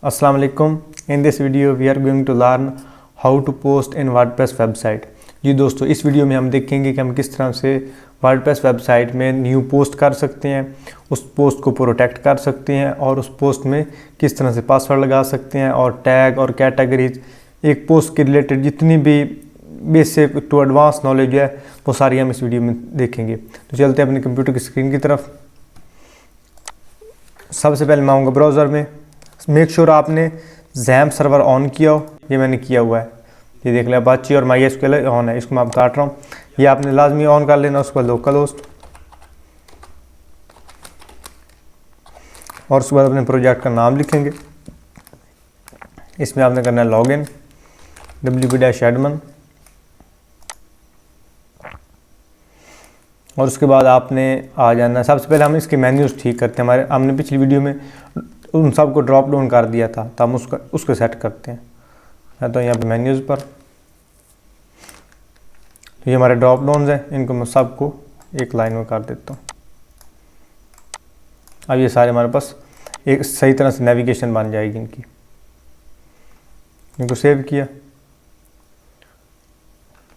Assalamu alaikum. In this video we are going to learn how to post in WordPress website. जी दोस्तों, इस video में हम देखेंगे कि हम किस तरह से WordPress वेबसाइट में न्यू पोस्ट कर सकते हैं, उस पोस्ट को प्रोटेक्ट कर सकते हैं और उस पोस्ट में किस तरह से पासवर्ड लगा सकते हैं और टैग और कैटेगरीज, एक पोस्ट के रिलेटेड जितनी भी बेसिक टू एडवांस नॉलेज है वो सारी हम इस वीडियो में देखेंगे। तो चलते हैं अपने कंप्यूटर की स्क्रीन की तरफ। सबसे पहले मैं आऊँगा ब्राउज़र में। मेक श्योर आपने जैम्प सर्वर ऑन किया हो, ये मैंने किया हुआ है। ये देख लिया, अपाचे और MySQL ऑन है, इसको मैं आप काट रहा हूँ। ये आपने लाजमी ऑन कर लेना। उसके बाद लोकल होस्ट और उसके बाद अपने प्रोजेक्ट का नाम लिखेंगे। इसमें आपने करना है लॉगिन wp-admin और उसके बाद आपने आ जाना है। सबसे पहले हम इसके मेन्यूज़ ठीक करते हैं। हमने पिछली वीडियो में उन सब को ड्रॉप डाउन कर दिया था, तो हम उसको सेट करते हैं। तो यहाँ पे मेन्यूज़ पर तो ये हमारे ड्रॉप डाउन हैं, इनको मैं सबको एक लाइन में कर देता हूँ। अब ये सारे हमारे पास एक सही तरह से नेविगेशन बन जाएगी इनकी। इनको सेव किया।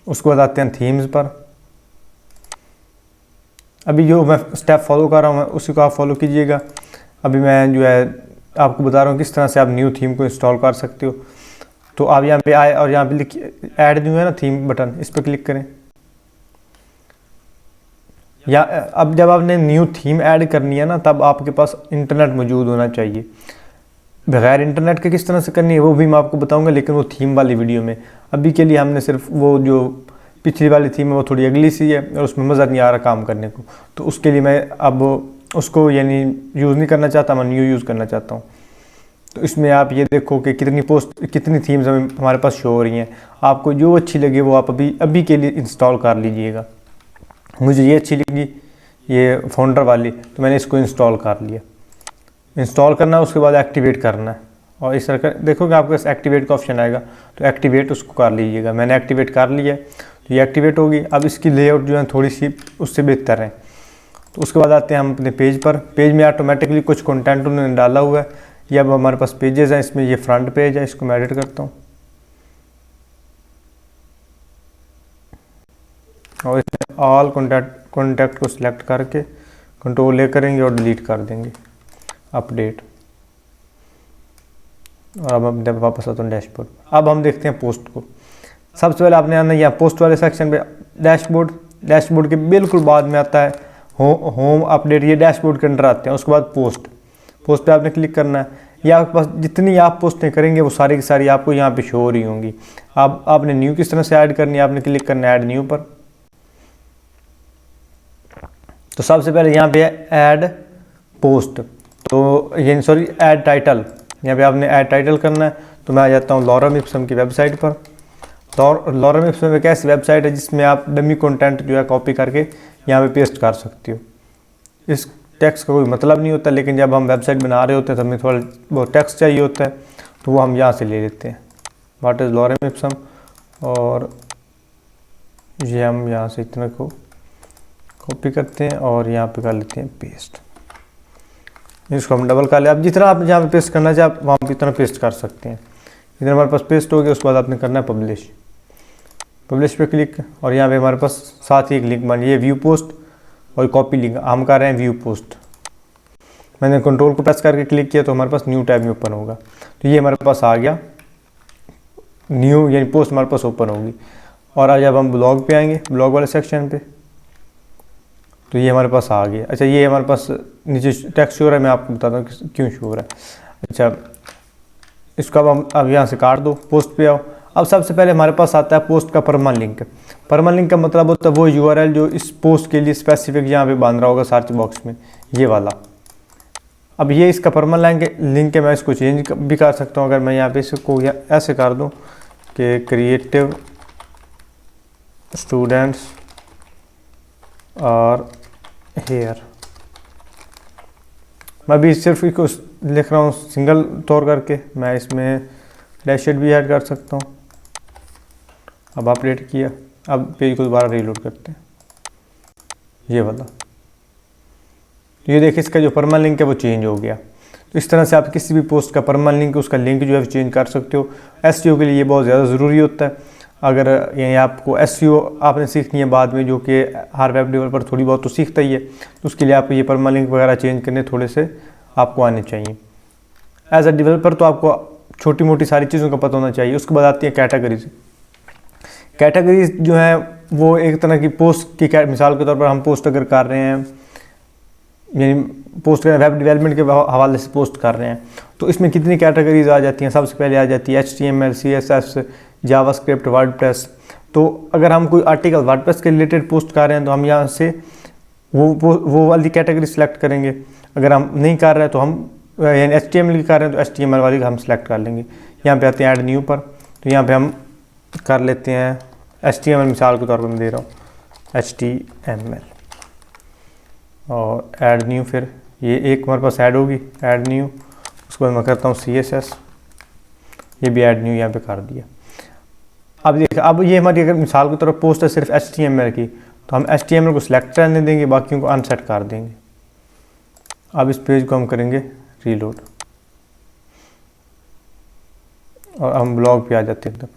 उसके बाद आते हैं थीम्स पर। अभी जो मैं स्टेप फॉलो कर रहा हूँ उसी को आप फॉलो कीजिएगा। अभी मैं जो है आपको बता रहा हूँ किस तरह से आप न्यू थीम को इंस्टॉल कर सकते हो। तो आप यहाँ पे आए और यहाँ पे लिखिए ऐड न्यू है ना थीम बटन, इस पर क्लिक करें। या अब जब आपने न्यू थीम ऐड करनी है ना, तब आपके पास इंटरनेट मौजूद होना चाहिए। बगैर इंटरनेट के किस तरह से करनी है वो भी मैं आपको बताऊँगा, लेकिन वो थीम वाली वीडियो में। अभी के लिए हमने सिर्फ वो जो पिछली वाली थीम है वो थोड़ी अगली सी है और उसमें मज़ा नहीं आ रहा काम करने को, तो उसके लिए मैं अब उसको यानी यूज़ नहीं करना चाहता, मैं न्यू यूज़ करना चाहता हूँ। तो इसमें आप ये देखो कि कितनी थीम्स हमारे पास शो हो रही हैं। आपको जो अच्छी लगे वो आप अभी के लिए इंस्टॉल कर लीजिएगा। मुझे ये अच्छी लगी, ये फाउंडर वाली, तो मैंने इसको इंस्टॉल कर लिया। इंस्टॉल करना है, उसके बाद एक्टिवेट करना है और इस तरह का देखोगे आपके पास एक्टिवेट का ऑप्शन आएगा, तो एक्टिवेट उसको कर लीजिएगा। मैंने एक्टिवेट कर लिया, तो ये एक्टिवेट होगी। अब इसकी लेआउट जो है थोड़ी सी उससे बेहतर है। तो उसके बाद आते हैं हम अपने पेज पर। पेज में ऑटोमेटिकली कुछ कंटेंट उन्होंने डाला हुआ है। ये अब हमारे पास पेजेस हैं, इसमें ये फ्रंट पेज है, इसको मैं एडिट करता हूँ और इसमें ऑल कॉन्टैक्ट को सिलेक्ट करके कंट्रोल ए करेंगे और डिलीट कर देंगे, अपडेट। और अब हम वापस आते हैं डैशबोर्ड। अब हम देखते हैं पोस्ट को। सबसे पहले आपने आना यहाँ पोस्ट वाले सेक्शन पे, डैशबोर्ड के बिल्कुल बाद में आता है होम अपडेट, ये डैशबोर्ड के अंदर आते हैं। उसके बाद पोस्ट पे आपने क्लिक करना है। या आपके पास जितनी आप पोस्टें करेंगे वो सारी की सारी आपको यहाँ पे शो हो रही होंगी। अब आपने न्यू किस तरह से ऐड करनी है, आपने क्लिक करना है ऐड न्यू पर। तो सबसे पहले यहाँ पे ऐड पोस्ट, तो ये सॉरी ऐड टाइटल, यहाँ पे आपने ऐड टाइटल करना है। तो मैं आ जाता हूँ लॉरम इप्सम की वेबसाइट पर। लॉरम इप्सम एक ऐसी वेबसाइट है जिसमें आप डमी कंटेंट जो है कॉपी करके यहाँ पे पेस्ट कर सकते हो। इस टेक्स्ट का कोई मतलब नहीं होता, लेकिन जब हम वेबसाइट बना रहे होते हैं तो हमें थोड़ा वो टेक्स्ट चाहिए होता है, तो वो हम यहाँ से ले लेते हैं। व्हाट इज़ लॉरम इप्सम, और ये हम यहाँ से इतना को कॉपी करते हैं और यहाँ पे कर लेते हैं पेस्ट। इसको हम डबल कर ले। अब जितना आप जहाँ पे पेस्ट करना चाहे आप वहाँ पे इतना पेस्ट कर सकते हैं। इधर हमारे पास पेस्ट हो गया। उसके बाद आपने करना है पब्लिश पे क्लिक, और यहाँ पे हमारे पास साथ ही एक लिंक बन, ये व्यू पोस्ट और कॉपी लिंक। हम कर रहे हैं व्यू पोस्ट। मैंने कंट्रोल को प्रेस करके क्लिक किया तो हमारे पास न्यू टैब में ओपन होगा। तो ये हमारे पास आ गया न्यू, यानी पोस्ट हमारे पास ओपन होगी। और आज जब हम ब्लॉग पे आएंगे, ब्लॉग वाले सेक्शन पे, तो ये हमारे पास आ गया। अच्छा, ये हमारे पास नीचे टेक्स्ट शो हो रहा है, मैं आपको बताता हूँ क्यों शो हो रहा है। अच्छा, इसको अब यहाँ से काट दो, पोस्ट पे आओ। अब सबसे पहले हमारे पास आता है पोस्ट का परमानेंट लिंक। परमानेंट लिंक का मतलब होता है वो URL जो इस पोस्ट के लिए स्पेसिफिक यहाँ पे बन रहा होगा सर्च बॉक्स में, ये वाला। अब ये इसका परमानेंट लिंक है, मैं इसको चेंज भी कर सकता हूँ। अगर मैं यहाँ पे इसको ऐसे कर दूँ कि क्रिएटिव स्टूडेंट्स और हेयर, मैं भी सिर्फ इसको लिख रहा हूँ सिंगल तौर करके। मैं इसमें डैशबोर्ड भी ऐड कर सकता हूँ। अब अपडेट किया, अब पेज को दोबारा रीलोड करते हैं, ये वाला। तो ये देखिए इसका जो परमानेंट लिंक है वो चेंज हो गया। तो इस तरह से आप किसी भी पोस्ट का परमानेंट लिंक, उसका लिंक जो है चेंज कर सकते हो। एसईओ के लिए ये बहुत ज़्यादा ज़रूरी होता है। अगर यानी आपको एसईओ आपने सीखनी है बाद में, जो कि हर वेब डेवलपर थोड़ी बहुत तो सीखता ही है, तो उसके लिए आपको ये परमानेंट लिंक वगैरह चेंज करने थोड़े से आपको आने चाहिए। एज अ डेवलपर तो आपको छोटी मोटी सारी चीज़ों का पता होना चाहिए। उसके बाद आती है कैटेगरीज। कैटेगरीज जो है वो एक तरह की पोस्ट की मिसाल के तौर पर हम पोस्ट अगर कर रहे हैं, यानी पोस्ट कर वेब डेवलपमेंट के हवाले से पोस्ट कर रहे हैं, तो इसमें कितनी कैटेगरीज आ जाती हैं। सबसे पहले आ जाती है HTML, CSS, जावास्क्रिप्ट, वर्डप्रेस। तो अगर हम कोई आर्टिकल वर्डप्रेस के रिलेटेड पोस्ट कर रहे हैं तो हम यहाँ से वो वाली कैटेगरी सेलेक्ट करेंगे। अगर हम नहीं कर रहे हैं तो हम यानी HTML की कर रहे हैं तो HTML वाली हम सेलेक्ट कर लेंगे। यहाँ पे आते हैं ऐड न्यू पर, तो यहाँ पे हम कर लेते हैं HTML, मिसाल के तौर पर मैं दे रहा हूँ HTML और ऐड न्यू। फिर ये एक हमारे पास ऐड होगी, ऐड न्यू। उसके बाद मैं करता हूँ CSS, ये भी ऐड न्यू यहाँ पे कर दिया। अब देखिए, अब ये हमारी अगर मिसाल की तरफ पोस्ट है सिर्फ HTML की, तो हम HTML को सिलेक्ट करने देंगे, बाकियों को अनसेट कर देंगे। अब इस पेज को हम करेंगे रीलोड और हम ब्लॉग पे आ जाते हैं एकदम।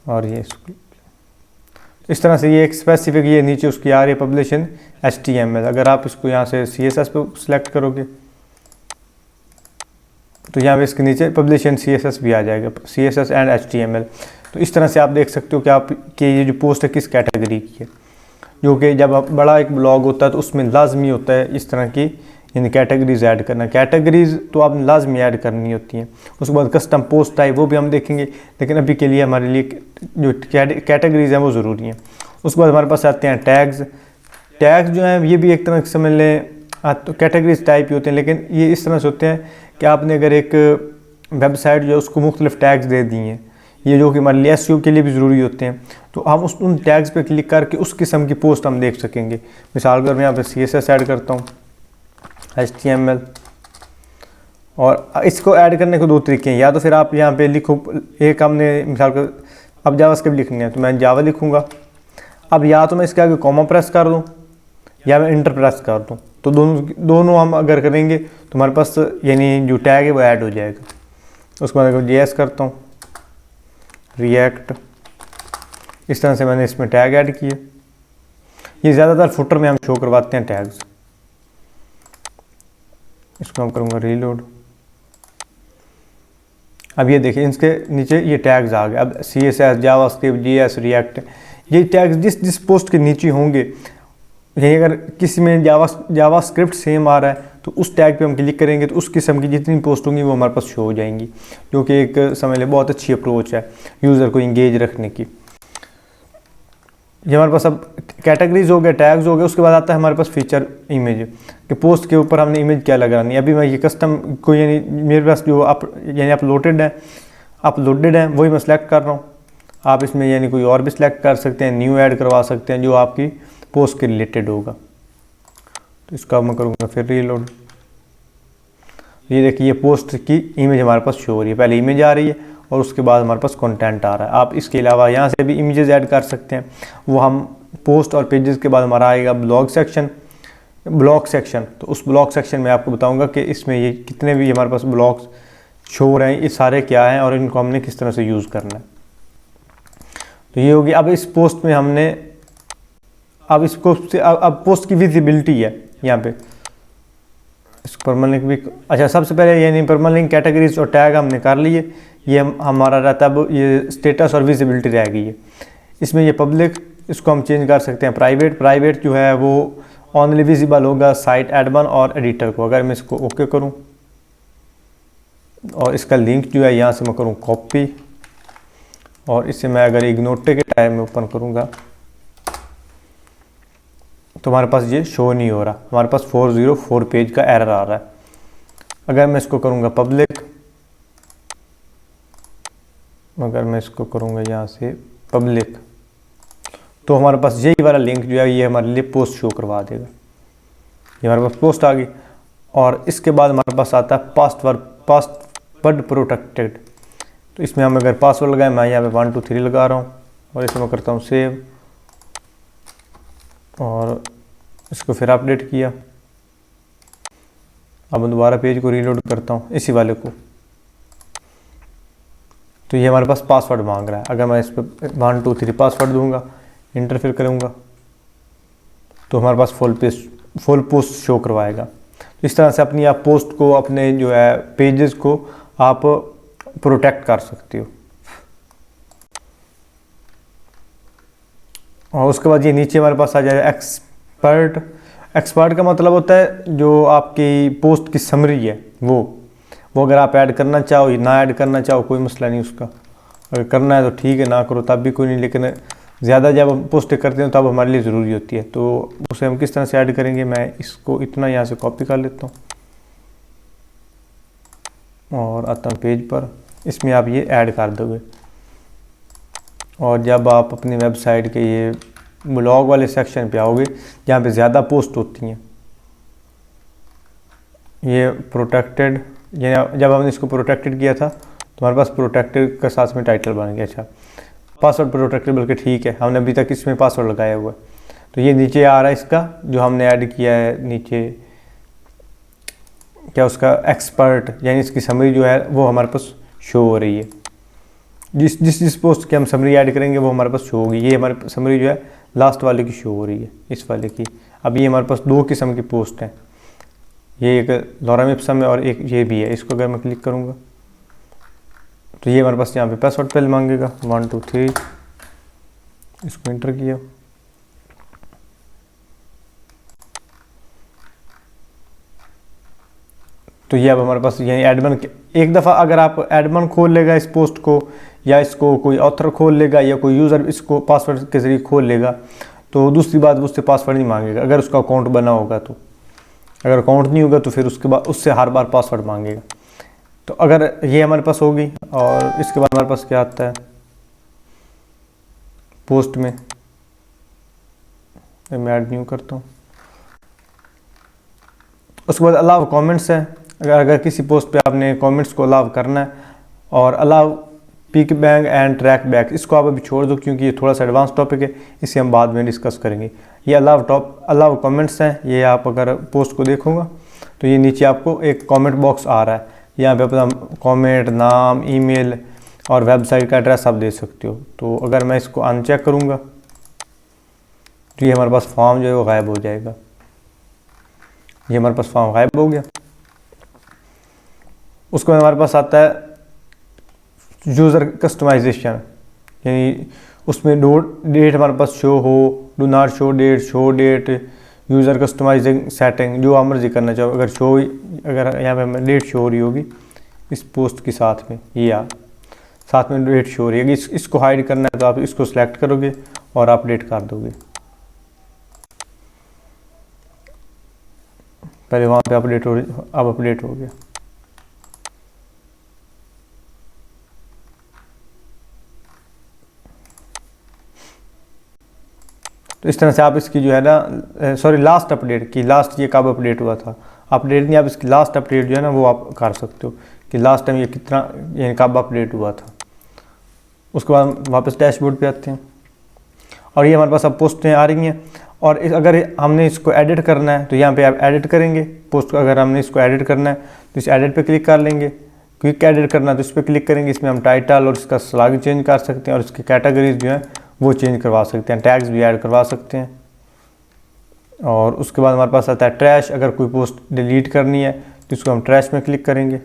और ये इस तरह से ये एक स्पेसिफिक, ये नीचे उसकी आ रही है पब्लिशन HTML। अगर आप इसको यहाँ से CSS पे सिलेक्ट करोगे तो यहाँ पे इसके नीचे पब्लिशन CSS भी आ जाएगा, CSS एंड HTML। तो इस तरह से आप देख सकते हो कि आप कि ये जो पोस्ट है किस कैटेगरी की है, जो कि जब आप बड़ा एक ब्लॉग होता है तो उसमें लाजमी होता है इस तरह की यानी कैटेगरीज ऐड करना। कैटेगरीज तो आपने लाजमी ऐड करनी होती हैं। उसके बाद कस्टम पोस्ट टाइप वो भी हम देखेंगे, लेकिन अभी के लिए हमारे लिए जो कैटेगरीज हैं वो ज़रूरी हैं। उसके बाद हमारे पास आते हैं टैग्स। टैग्स जो हैं ये भी एक तरह से समझ लें तो कैटेगरीज टाइप ही होते हैं, लेकिन ये इस तरह से होते हैं कि आपने अगर एक वेबसाइट जो है उसको मुख्तलिफ टैग्स दे दिए हैं, ये जो कि हमारे लिए SEO के लिए भी ज़रूरी होते हैं, तो हम उन टैग्स पे क्लिक करके उस किस्म की पोस्ट हम देख सकेंगे। मिसाल कर मैं यहाँ पे CSS ऐड करता हूँ, HTML, और इसको ऐड करने के दो तरीके हैं। या तो फिर आप यहाँ पे लिखो, एक हमने मिसाल कर अब जावास्क्रिप्ट लिखनी है तो मैं जावा लिखूँगा। अब या तो मैं इसके आगे कॉमा प्रेस कर दूँ या मैं इंटर प्रेस कर दूँ, तो दोनों हम अगर करेंगे तो हमारे पास यानी जो टैग है वो ऐड हो जाएगा। उसके बाद अगर JS करता हूँ, रिएक्ट, इस तरह से मैंने इसमें टैग ऐड किए। ये ज़्यादातर फुटर में हम शो करवाते हैं टैग्स। इसको हम करूँगा रीलोड। अब ये देखिए इसके नीचे ये टैग्स आ गए। अब CSS, जावास्क्रिप्ट, JS, रिएक्ट, ये टैग्स जिस पोस्ट के नीचे होंगे, यही अगर किसी में जावास्क्रिप्ट सेम आ रहा है तो उस टैग पे हम क्लिक करेंगे तो उस किस्म की जितनी पोस्ट होंगी वो हमारे पास शो हो जाएंगी, जो कि एक समझ लें बहुत अच्छी अप्रोच है यूज़र को इंगेज रखने की। ये हमारे पास अब कैटेगरीज हो गए, टैग्स हो गए। उसके बाद आता है हमारे पास फीचर इमेज, कि पोस्ट के ऊपर हमने इमेज क्या लगानी है। अभी मैं ये कस्टम को यानी मेरे पास जो यानी अपलोडेड है वही मैं सेलेक्ट कर रहा हूँ। आप इसमें यानी कोई और भी सिलेक्ट कर सकते हैं, न्यू ऐड करवा सकते हैं जो आपकी पोस्ट के रिलेटेड होगा। तो इसका मैं करूँगा फिर रीलोड। ये देखिए ये पोस्ट की इमेज हमारे पास शो हो रही है, पहले इमेज आ रही है और उसके बाद हमारे पास कंटेंट आ रहा है। आप इसके अलावा यहाँ से भी इमेजेस ऐड कर सकते हैं। वो हम पोस्ट और पेजेस के बाद हमारा आएगा ब्लॉग सेक्शन। तो उस ब्लॉग सेक्शन में आपको बताऊंगा कि इसमें ये कितने भी हमारे पास ब्लॉग्स शो हो रहे हैं, ये सारे क्या हैं और इनको हमने किस तरह से यूज़ करना है। तो ये होगी। अब इस पोस्ट में हमने अब पोस्ट की विजिबिलिटी है यहाँ पे इस परमानेंट भी। अच्छा, सबसे पहले यानी परमानेंट कैटेगरीज और टैग हमने कर लिए। ये हमारा रहता है, अब ये स्टेटस और विजिबिलिटी रह गई है। इसमें ये पब्लिक, इसको हम चेंज कर सकते हैं प्राइवेट जो है वो ओनली विजिबल होगा साइट एडमिन और एडिटर को। अगर मैं इसको ओके करूं और इसका लिंक जो है यहाँ से मैं करूं कॉपी, और इसे मैं अगर इग्नोटे के टाइम में ओपन करूँगा तो हमारे पास ये शो नहीं हो रहा, हमारे पास 404 पेज का एरर आ रहा है। अगर मैं इसको करूँगा पब्लिक, अगर मैं इसको करूँगा यहाँ से पब्लिक, तो हमारे पास यही वाला लिंक जो है ये हमारे लिए पोस्ट शो करवा देगा। ये हमारे पास पोस्ट आ गई। और इसके बाद हमारे पास आता है पासवर्ड प्रोटेक्टेड। तो इसमें हम अगर पासवर्ड लगाएं, मैं यहाँ पे 1 2 3 लगा रहा हूँ और इसे मैं करता हूँ सेव, और इसको फिर अपडेट किया अब मैं दोबारा पेज को रीलोड करता हूँ इसी वाले को, तो ये हमारे पास पासवर्ड मांग रहा है। अगर मैं इस पर 1 2 3 पासवर्ड दूंगा, इंटर फिर करूँगा, तो हमारे पास फुल पोस्ट शो करवाएगा। तो इस तरह से अपनी आप पोस्ट को, अपने जो है पेजेस को आप प्रोटेक्ट कर सकते हो। और उसके बाद ये नीचे हमारे पास आ जाएगा एक्सपर्ट। एक्सपर्ट का मतलब होता है जो आपकी पोस्ट की समरी है वो अगर आप ऐड करना चाहो या ना ऐड करना चाहो कोई मसला नहीं उसका। अगर करना है तो ठीक है, ना करो तब भी कोई नहीं, लेकिन ज़्यादा जब हम पोस्ट करते हैं तब हमारे लिए ज़रूरी होती है। तो उसे हम किस तरह से ऐड करेंगे, मैं इसको इतना यहाँ से कॉपी कर लेता हूँ और आता हूँ पेज पर। इसमें आप ये ऐड कर दोगे और जब आप अपनी वेबसाइट के ये ब्लॉग वाले सेक्शन पे आओगे जहाँ पे ज़्यादा पोस्ट होती हैं, ये प्रोटेक्टेड, ये जब हमने इसको प्रोटेक्टेड किया था तो हमारे पास प्रोटेक्टेड का साथ में टाइटल बन गया। अच्छा, पासवर्ड प्रोटेक्टेड बल्कि ठीक है, हमने अभी तक इसमें पासवर्ड लगाया हुआ है। तो ये नीचे आ रहा है इसका जो हमने ऐड किया है नीचे, क्या उसका एक्सपर्ट, यानी इसकी समरी जो है वो हमारे पास शो हो रही है। जिस पोस्ट की हम समरी ऐड करेंगे वो हमारे पास शो होगी। ये हमारी समरी जो है लास्ट वाले की शो हो रही है, इस वाले की। अब ये हमारे पास 2 किस्म की पोस्ट हैं, ये एक लॉरम इप्सम है और एक ये भी है। इसको अगर मैं क्लिक करूँगा तो ये हमारे पास यहाँ पे पासवर्ड पहले मांगेगा 1 2 3, इसको इंटर किया। तो ये अब हमारे पास यही एडमिन, एक दफ़ा अगर आप एडमिन खोल लेगा इस पोस्ट को, या इसको कोई ऑथर खोल लेगा, या कोई यूज़र इसको पासवर्ड के ज़रिए खोल लेगा, तो दूसरी बात वो उससे पासवर्ड नहीं मांगेगा अगर उसका अकाउंट बना होगा। तो अगर अकाउंट नहीं होगा तो फिर उसके बाद उससे हर बार पासवर्ड मांगेगा। तो अगर ये हमारे पास होगी, और इसके बाद हमारे पास क्या आता है पोस्ट में, मैं ऐड न्यू करता हूँ। उसके बाद अलाउ कमेंट्स है। अगर किसी पोस्ट पे आपने कमेंट्स को अलाउ करना है, और allow pick back and track back, इसको आप अभी छोड़ दो क्योंकि ये थोड़ा सा एडवांस टॉपिक है, इसे हम बाद में डिस्कस करेंगे। ये अलाउ कमेंट्स हैं। ये आप अगर पोस्ट को देखोगा तो ये नीचे आपको एक कमेंट बॉक्स आ रहा है, यहाँ पे अपना कमेंट, नाम, ईमेल और वेबसाइट का एड्रेस आप दे सकते हो। तो अगर मैं इसको अनचेक करूँगा तो ये हमारे पास फॉर्म जो है वो गायब हो जाएगा। ये हमारे पास फॉर्म गायब हो गया। उसके बाद हमारे पास आता है यूज़र कस्टमाइजेशन, यानी उसमें डेट हमारे पास शो हो, do not show that, user customising setting, जो आप मर्जी करना चाहो। अगर यहाँ पे हमें डेट शो हो रही होगी इस पोस्ट के साथ में, या साथ में डेट शो हो रही है, इसको हाइड करना है तो आप इसको सिलेक्ट करोगे और आप अपडेट कर दोगे। पहले वहाँ पे अपडेट हो, अब अपडेट हो गया। तो इस तरह से आप इसकी जो है ना, लास्ट अपडेट की, लास्ट ये कब अपडेट हुआ था, अपडेट नहीं, आप इसकी लास्ट अपडेट जो है ना वो आप कर सकते हो कि लास्ट टाइम ये कितना, यानी कब अपडेट हुआ था। उसके बाद वापस डैशबोर्ड पे आते हैं और ये हमारे पास अब पोस्टें आ रही हैं। और अगर हमने इसको एडिट करना है तो यहाँ पे आप एडिट करेंगे पोस्ट को। अगर हमने इसको एडिट करना है तो इस एडिट पे क्लिक कर लेंगे। क्विक एडिट करना है तो इस पर क्लिक करेंगे। इसमें हम टाइटल और इसका स्लैग चेंज कर सकते हैं और इसकी कैटेगरीज जो है वो चेंज करवा सकते हैं, टैग्स भी ऐड करवा सकते हैं। और उसके बाद हमारे पास आता है ट्रैश। अगर कोई पोस्ट डिलीट करनी है तो इसको हम ट्रैश में क्लिक करेंगे।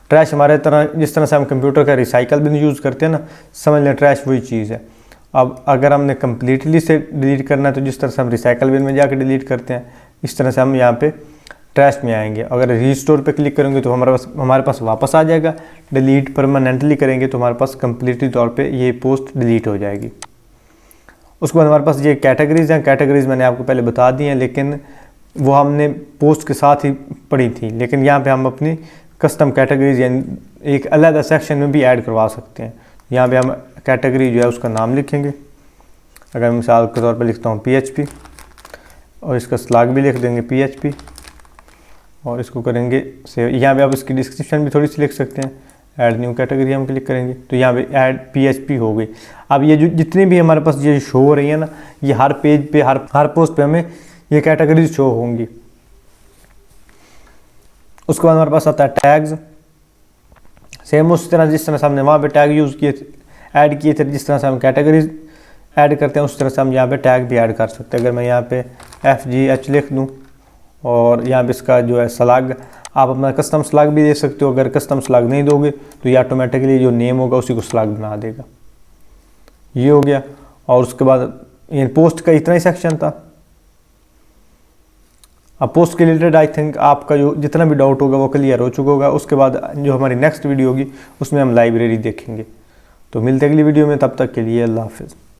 ट्रैश हमारे तरह, जिस तरह से हम कंप्यूटर का रिसाइकल बिन यूज़ करते हैं ना, समझ लें ट्रैश वही चीज़ है। अब अगर हमने कम्प्लीटली से डिलीट करना है तो जिस तरह से हम रिसाइकल बिन में जाकर डिलीट करते हैं, इस तरह से हम यहाँ पे ट्रैश में आएंगे। अगर रीस्टोर पे क्लिक करेंगे तो हमारे पास वापस आ जाएगा। डिलीट परमानेंटली करेंगे तो हमारे पास कम्प्लीटली तौर पे ये पोस्ट डिलीट हो जाएगी। उसके बाद हमारे पास ये कैटेगरीज हैं। कैटेगरीज मैंने आपको पहले बता दी हैं, लेकिन वो हमने पोस्ट के साथ ही पढ़ी थी। लेकिन यहाँ पे हम अपनी कस्टम कैटेगरीज यानी एक अलग सेक्शन में भी ऐड करवा सकते हैं। यहाँ पे हम कैटेगरी जो है उसका नाम लिखेंगे। अगर मिसाल के तौर पर लिखता हूँ PHP, और इसका स्लैग भी लिख देंगे PHP, और इसको करेंगे सेव। यहाँ पे आप इसकी डिस्क्रिप्शन भी थोड़ी सी लिख सकते हैं। ऐड न्यू कैटेगरी हम क्लिक करेंगे तो यहाँ पे ऐड PHP हो गई। अब ये जो जितनी भी हमारे पास ये शो हो रही है ना, ये हर पेज पे, हर पोस्ट पे हमें ये कैटेगरीज शो होंगी। उसके बाद हमारे पास आता है टैग्स। सेम उस तरह जिस तरह से हमने वहाँ पे टैग यूज़ किए ऐड किए थे, जिस तरह से हम कैटेगरीज ऐड करते हैं उस तरह से हम यहाँ पे टैग भी ऐड कर सकते हैं। अगर मैं यहाँ पे FGH लिख दूँ और यहाँ पे इसका जो है स्लग, आप अपना कस्टम स्लग भी दे सकते हो। अगर कस्टम स्लग नहीं दोगे तो ये ऑटोमेटिकली जो नेम होगा उसी को स्लग बना देगा। ये हो गया। और उसके बाद ये पोस्ट का इतना ही सेक्शन था। अब पोस्ट के रिलेटेड आई थिंक आपका जो जितना भी डाउट होगा वो क्लियर हो चुका होगा। उसके बाद जो हमारी नेक्स्ट वीडियो होगी उसमें हम लाइब्रेरी देखेंगे। तो मिलते हैं अगली वीडियो में, तब तक के लिए अल्लाह हाफिज़।